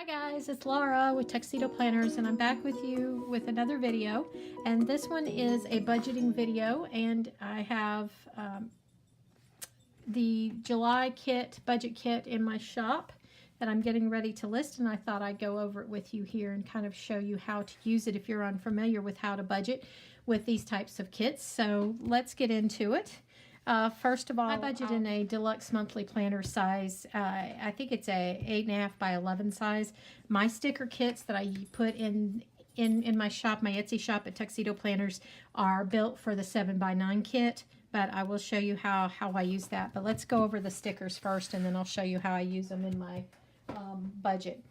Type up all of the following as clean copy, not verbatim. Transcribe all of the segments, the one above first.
Hi guys, it's Laura with Tuxedo Planners, and I'm back with you with another video. And this one is a budgeting video, and I have the July kit, budget kit in my shop that I'm getting ready to list, and I thought I'd go over it with you here and kind of show you how to use it if you're unfamiliar with how to budget with these types of kits. So let's get into it. First of all, I budget in a Deluxe Monthly Planner size. I think it's a 8.5 by 11 size. My sticker kits that I put in my shop, my Etsy shop at Tuxedo Planners, are built for the 7 by 9 kit, but I will show you how I use that. But let's go over the stickers first, and then I'll show you how I use them in my budget.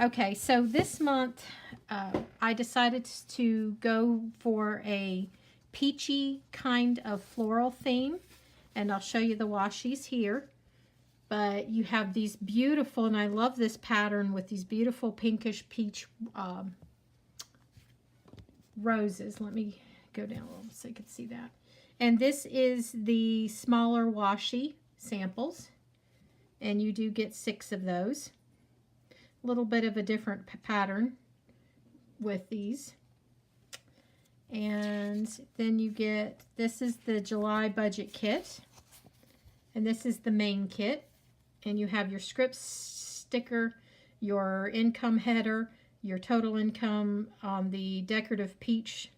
Okay, so this month I decided to go for a peachy kind of floral theme. And I'll show you the washies here. But you have these beautiful, and I love this pattern with these beautiful pinkish peach roses. Let me go down a little so you can see that. And this is the smaller washi samples. And you do get 6 of those. A little bit of a different pattern with these. And then you get, this is the July budget kit, and this is the main kit, and you have your script sticker, your income header, your total income on the decorative peach.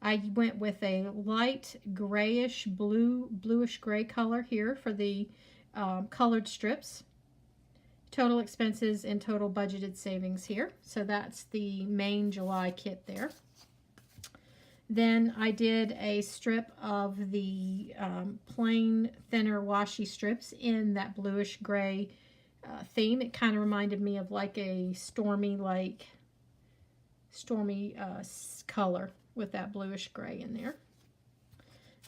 I went with a light grayish bluish gray color here for the colored strips. Total expenses and total budgeted savings here. So that's the main July kit there. Then I did a strip of the plain thinner washi strips in that bluish gray theme. It kind of reminded me of like a stormy color with that bluish gray in there.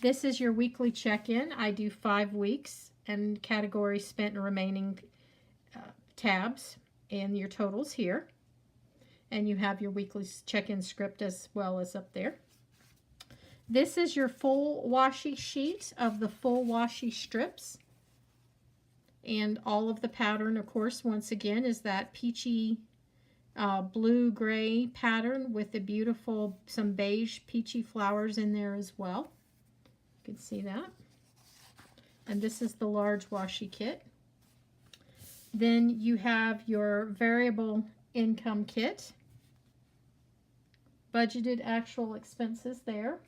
This is your weekly check-in. I do 5 weeks and categories spent and remaining tabs and your totals here. And you have your weekly check-in script as well as up there. This is your full washi sheet of the full washi strips. And all of the pattern, of course, once again, is that peachy blue-gray pattern with the beautiful, some beige peachy flowers in there as well. You can see that. And this is the large washi kit. Then you have your variable income kit. Budgeted actual expenses there.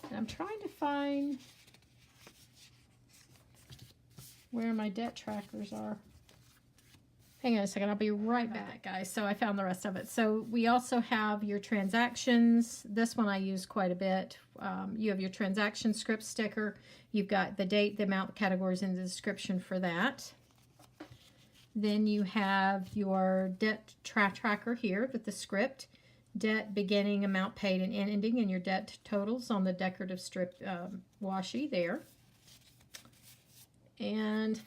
And I'm trying to find where my debt trackers are. Hang on a second, I'll be right back, guys. So I found the rest of it. So we also have your transactions. This one I use quite a bit. You have your transaction script sticker. You've got the date, the amount, the categories, and the description for that. Then you have your debt tracker here with the script. Debt beginning, amount paid, and ending, and your debt totals on the decorative strip washi there. And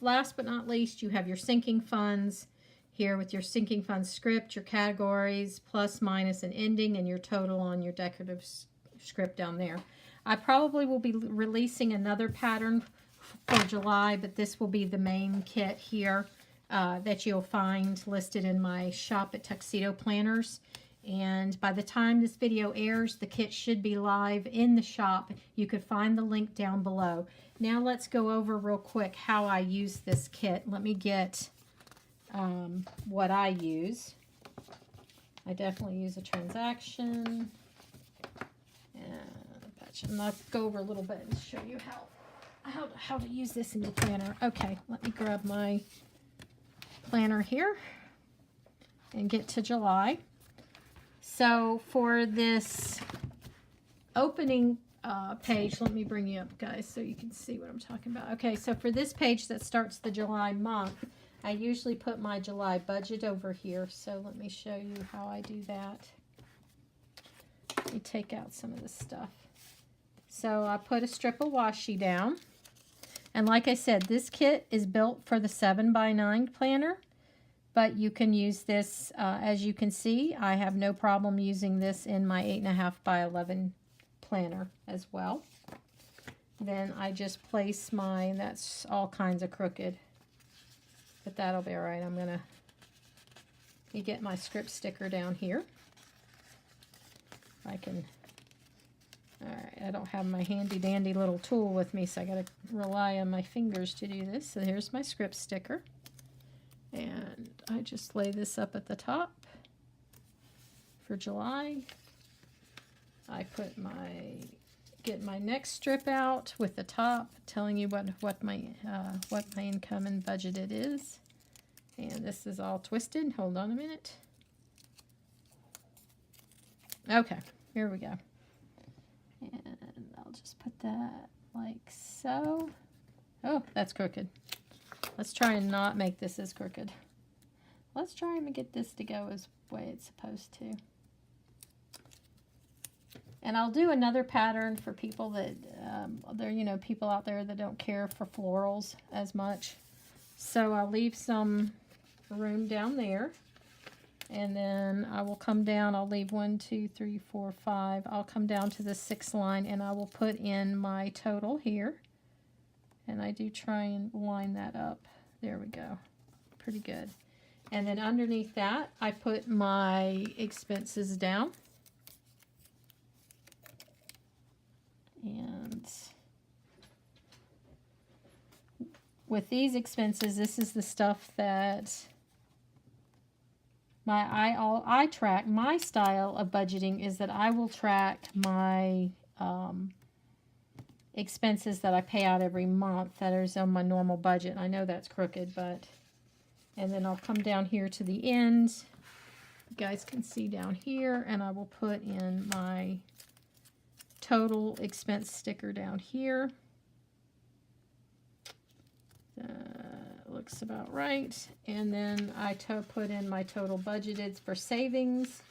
last but not least, you have your sinking funds here with your sinking funds script, your categories, plus, minus, and ending, and your total on your decorative script down there. I probably will be releasing another pattern for July, but this will be the main kit here that you'll find listed in my shop at Tuxedo Planners. And by the time this video airs, the kit should be live in the shop. You could find the link down below. Now let's go over real quick how I use this kit. Let me get what I use. I definitely use a transaction. And I'll go over a little bit and show you how to use this in your planner. Okay, let me grab my planner here and get to July. So for this opening page, let me bring you up, guys, so you can see what I'm talking about. Okay, so for this page that starts the July month, I usually put my July budget over here. So let me show you how I do that. Let me take out some of this stuff. So I put a strip of washi down. And like I said, this kit is built for the 7 by 9 planner. But you can use this, as you can see, I have no problem using this in my 8.5 by 11 planner as well. Then I just place mine, that's all kinds of crooked, but that'll be all right. I'm going to me get my script sticker down here. I can, alright, I don't have my handy dandy little tool with me, so I gotta rely on my fingers to do this. So here's my script sticker. And I just lay this up at the top for July. I put get my next strip out with the top telling you what my income and budgeted is. And this is all twisted. Hold on a minute. Okay, here we go. And I'll just put that like so. Oh, that's crooked. Let's try and not make this as crooked. Let's try and get this to go as the way it's supposed to. And I'll do another pattern for people that, people out there that don't care for florals as much. So I'll leave some room down there. And then I will come down, I'll leave 1, 2, 3, 4, 5. I'll come down to the 6th line and I will put in my total here. And I do try and line that up. There we go. Pretty good. And then underneath that, I put my expenses down. And with these expenses, this is the stuff that I track. My style of budgeting is that I will track my expenses that I pay out every month that is on my normal budget. I know that's crooked, but, and then I'll come down here to the end. You guys can see down here, and I will put in my total expense sticker down here. Looks about right. And then I put in my total budgeted for savings,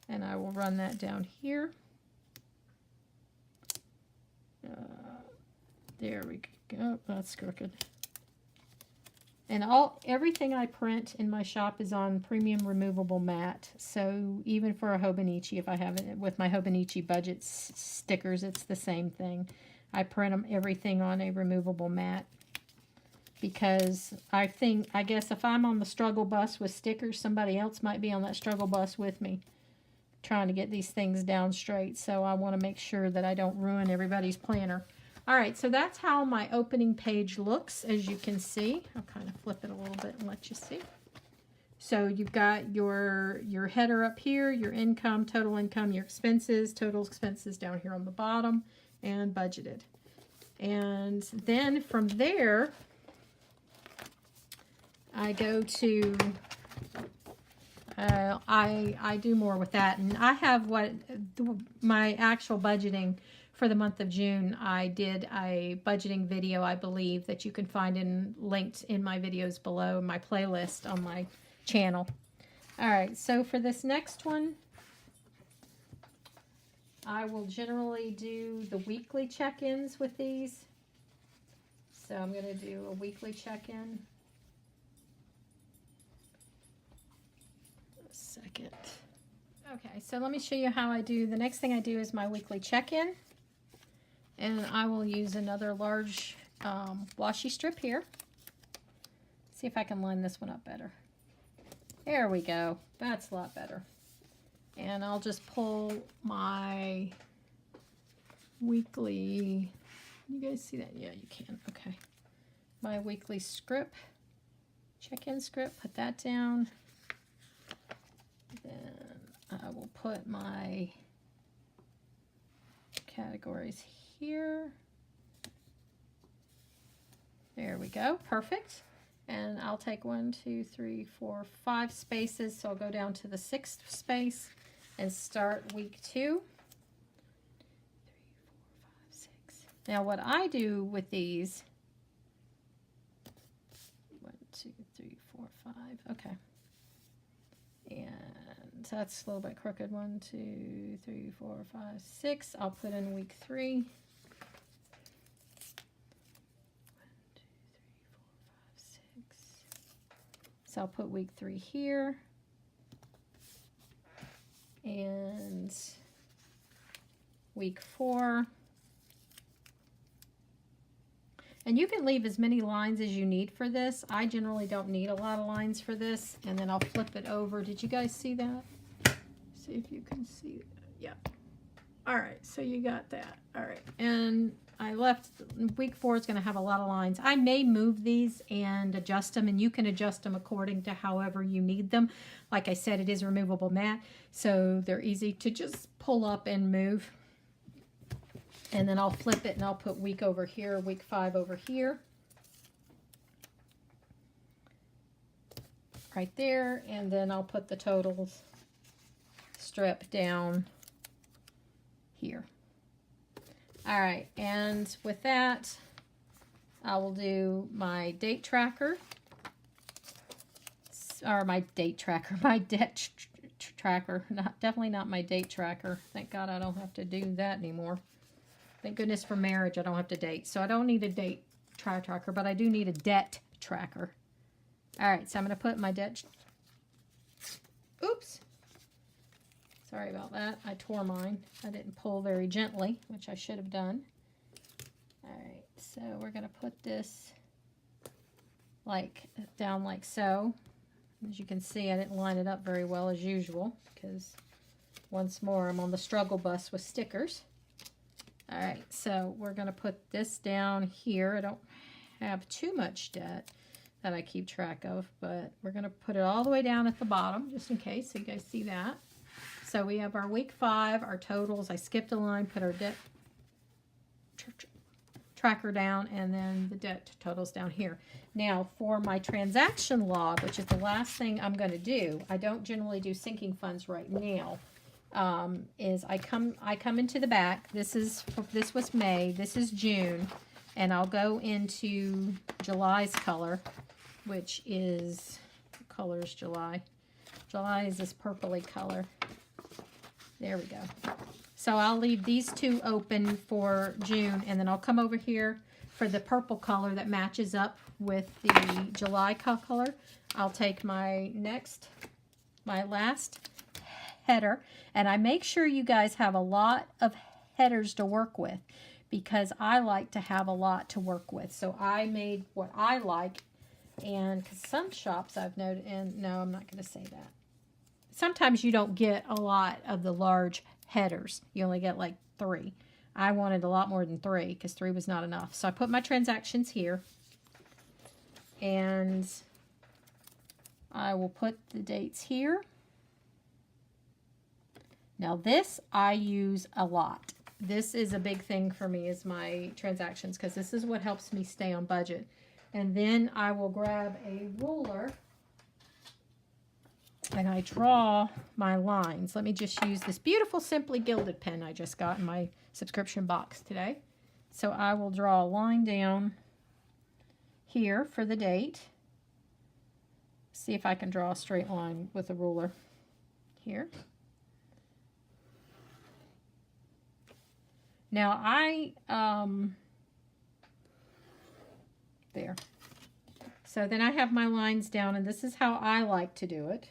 and I will run that down here. There we go. That's crooked. And everything I print in my shop is on premium removable mat. So even for a Hobonichi, if I have it with my Hobonichi budget stickers, it's the same thing. I print everything on a removable mat because I guess if I'm on the struggle bus with stickers, somebody else might be on that struggle bus with me trying to get these things down straight. So I want to make sure that I don't ruin everybody's planner. All right, so that's how my opening page looks, as you can see. I'll kind of flip it a little bit and let you see. So you've got your header up here, your income, total income, your expenses, total expenses down here on the bottom, and budgeted. And then from there, I go to, I do more with that. And I have my actual budgeting for the month of June. I did a budgeting video, I believe, that you can find linked in my videos below, my playlist on my channel. All right, so for this next one, I will generally do the weekly check-ins with these. So I'm going to do a weekly check-in. A second. Okay, so let me show you how I do. The next thing I do is my weekly check-in. And I will use another large washi strip here. See if I can line this one up better. There we go. That's a lot better. And I'll just pull my weekly, you guys see that? Yeah, you can. Okay. My weekly script, check-in script, put that down. Then I will put my categories here. There we go. Perfect. And I'll take 1, 2, 3, 4, 5 spaces. So I'll go down to the 6th space and start week 2. 3, 4, 5, 6. Now what I do with these, 1, 2, 3, 4, 5. Okay. And that's a little bit crooked. 1, 2, 3, 4, 5, 6. I'll put in week 3. 1, 2, 3, 4, 5, 6. So I'll put week 3 here. And week 4. And you can leave as many lines as you need for this. I generally don't need a lot of lines for this. And then I'll flip it over. Did you guys see that? See if you can see it. Yeah. All right, so you got that. All right, and I left, week 4 is going to have a lot of lines. I may move these and adjust them, and you can adjust them according to however you need them. Like I said, it is removable mat, so they're easy to just pull up and move. And then I'll flip it and I'll put week over here, week 5 over here. Right there, and then I'll put the totals strip down here. All right, and with that, I will do my date tracker, or my debt tracker. Definitely not my date tracker. Thank God I don't have to do that anymore. Thank goodness for marriage, I don't have to date. So I don't need a date tracker, but I do need a debt tracker. All right, so I'm going to put my debt. Oops. Sorry about that. I tore mine. I didn't pull very gently, which I should have done. All right, so we're going to put this down like so. As you can see, I didn't line it up very well as usual because once more I'm on the struggle bus with stickers. All right, so we're going to put this down here. I don't have too much debt that I keep track of, but we're going to put it all the way down at the bottom just in case, so you guys see that. So we have our week 5, our totals. I skipped a line, put our debt tracker down, and then the debt totals down here. Now for my transaction log, which is the last thing I'm going to do, I don't generally do sinking funds right now, is I come into the back. This was May, this is June, and I'll go into July's color, which is, what color is July? July is this purpley color. There we go. So I'll leave these 2 open for June, and then I'll come over here for the purple color that matches up with the July color. I'll take my last header, and I make sure you guys have a lot of headers to work with because I like to have a lot to work with. So I made what I like, and because some shops I've noted, and no, I'm not going to say that. Sometimes you don't get a lot of the large headers. You only get like 3. I wanted a lot more than 3 because 3 was not enough. So I put my transactions here, and I will put the dates here. Now this I use a lot. This is a big thing for me, is my transactions, because this is what helps me stay on budget. And then I will grab a ruler and I draw my lines. Let me just use this beautiful Simply Gilded pen I just got in my subscription box today. So I will draw a line down here for the date. See if I can draw a straight line with a ruler here. Now there. So then I have my lines down, and this is how I like to do it.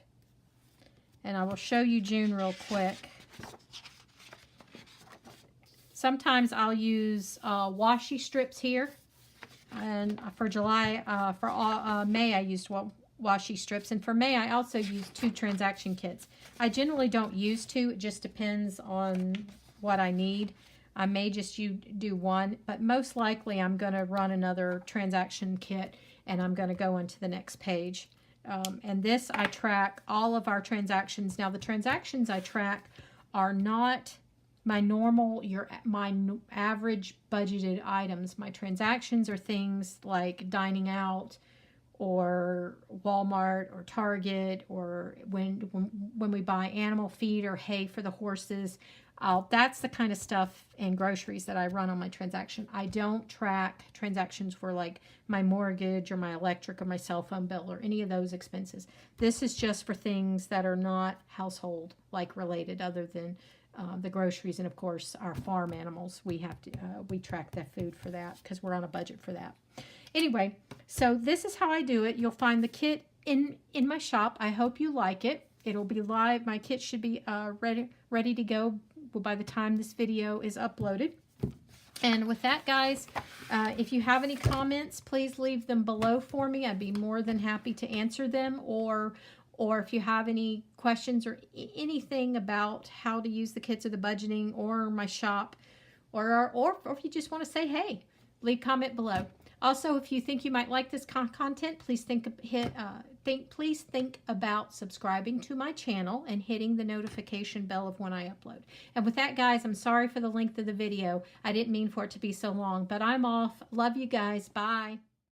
And I will show you June real quick. Sometimes I'll use washi strips here. And for July, May I used washi strips. And for May I also used 2 transaction kits. I generally don't use 2. It just depends on what I need. I may just do 1, but most likely I'm going to run another transaction kit, and I'm going to go into the next page. And this, I track all of our transactions. Now the transactions I track are not my normal, my average budgeted items. My transactions are things like dining out, or Walmart, or Target, or when we buy animal feed or hay for the horses. That's the kind of stuff and groceries that I run on my transaction. I don't track transactions for like my mortgage or my electric or my cell phone bill or any of those expenses. This is just for things that are not household like related, other than the groceries, and of course our farm animals. We have to we track that food for that because we're on a budget for that. Anyway, so this is how I do it. You'll find the kit in my shop. I hope you like it. It'll be live. My kit should be ready to go by the time this video is uploaded. And with that, guys, if you have any comments, please leave them below for me. I'd be more than happy to answer them. Or if you have any questions or anything about how to use the kits or the budgeting or my shop, or if you just want to say hey, leave comment below. Also, if you think you might like this content, please think about subscribing to my channel and hitting the notification bell of when I upload. And with that, guys, I'm sorry for the length of the video. I didn't mean for it to be so long, but I'm off. Love you guys. Bye.